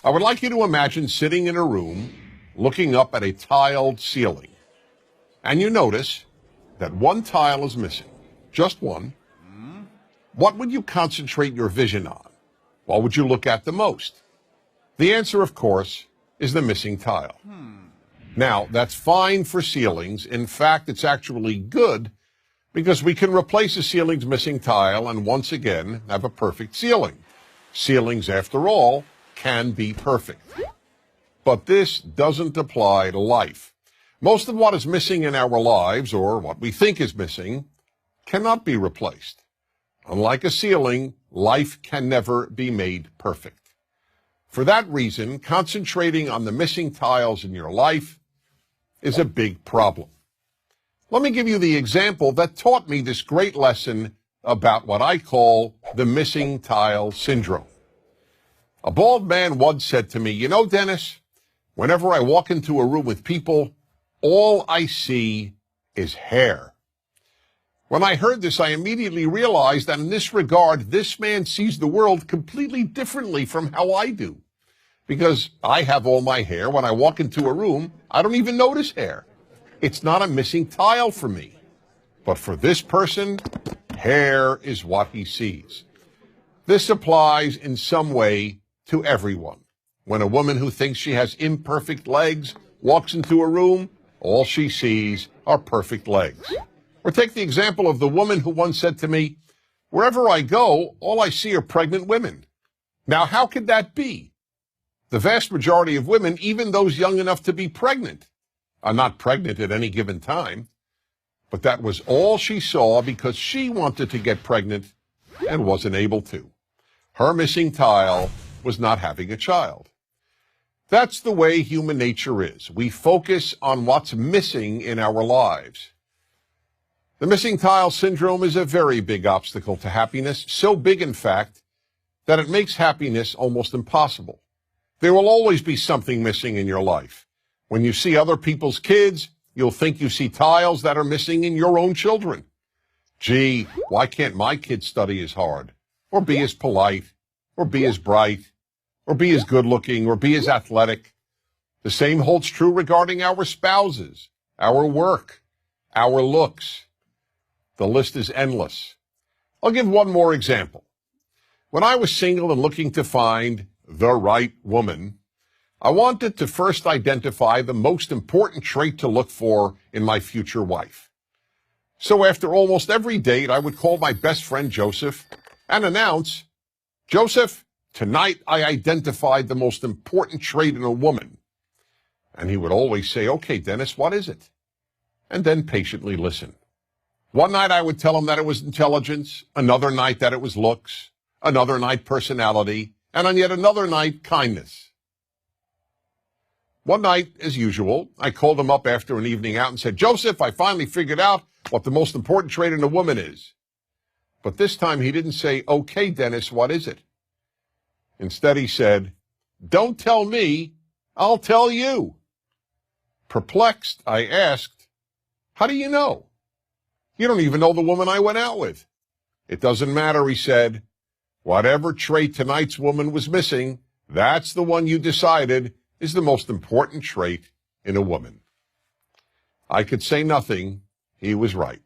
I would like you to imagine sitting in a room looking up at a tiled ceiling, and you notice that one tile is missing, just one. What would you concentrate your vision on? What would you look at the most? The answer, of course, is the missing tile. Now, that's fine for ceilings. In fact, it's actually good because we can replace a ceiling's missing tile and once again have a perfect ceiling. Ceilings, after all, can be perfect. But this doesn't apply to life. Most of what is missing in our lives, or what we think is missing, cannot be replaced. Unlike a ceiling, life can never be made perfect. For that reason, concentrating on the missing tiles in your life is a big problem. Let me give you the example that taught me this great lesson about what I call the missing tile syndrome. A bald man once said to me, "You know, Dennis, whenever I walk into a room with people, all I see is hair." When I heard this, I immediately realized that in this regard, this man sees the world completely differently from how I do. Because I have all my hair. When I walk into a room, I don't even notice hair. It's not a missing tile for me. But for this person, hair is what he sees. This applies in some way to everyone. When a woman who thinks she has imperfect legs walks into a room, all she sees are perfect legs. Or take the example of the woman who once said to me, "Wherever I go, all I see are pregnant women." Now, how could that be? The vast majority of women, even those young enough to be pregnant, are not pregnant at any given time. But that was all she saw because she wanted to get pregnant and wasn't able to. Her missing tile was not having a child. That's the way human nature is. We focus on what's missing in our lives. The missing tile syndrome is a very big obstacle to happiness, so big, in fact, that it makes happiness almost impossible. There will always be something missing in your life. When you see other people's kids, you'll think you see tiles that are missing in your own children. Gee, why can't my kid study as hard, or be as polite, or be as bright, or be as good-looking, or be as athletic? The same holds true regarding our spouses, our work, our looks. The list is endless. I'll give one more example. When I was single and looking to find the right woman, I wanted to first identify the most important trait to look for in my future wife. So after almost every date, I would call my best friend Joseph and announce, "Joseph, tonight I identified the most important trait in a woman." And he would always say, "Okay, Dennis, what is it?" And then patiently listen. One night I would tell him that it was intelligence, another night that it was looks, another night personality, and on yet another night kindness. One night, as usual, I called him up after an evening out and said, "Joseph, I finally figured out what the most important trait in a woman is." But this time he didn't say, "Okay, Dennis, what is it?" Instead he said, "Don't tell me, I'll tell you." Perplexed, I asked, "How do you know? You don't even know the woman I went out with." "It doesn't matter," he said. "Whatever trait tonight's woman was missing, that's the one you decided is the most important trait in a woman." I could say nothing. He was right.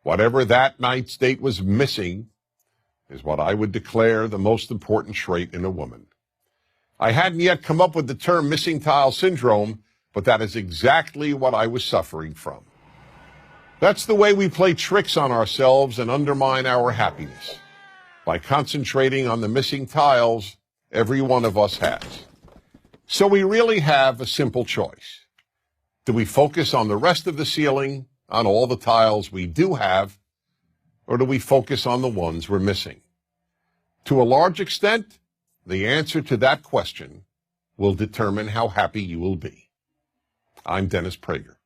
Whatever that night's date was missing is what I would declare the most important trait in a woman. I hadn't yet come up with the term missing tile syndrome, but that is exactly what I was suffering from. That's the way we play tricks on ourselves and undermine our happiness, by concentrating on the missing tiles every one of us has. So we really have a simple choice. Do we focus on the rest of the ceiling, on all the tiles we do have, or do we focus on the ones we're missing? To a large extent, the answer to that question will determine how happy you will be. I'm Dennis Prager.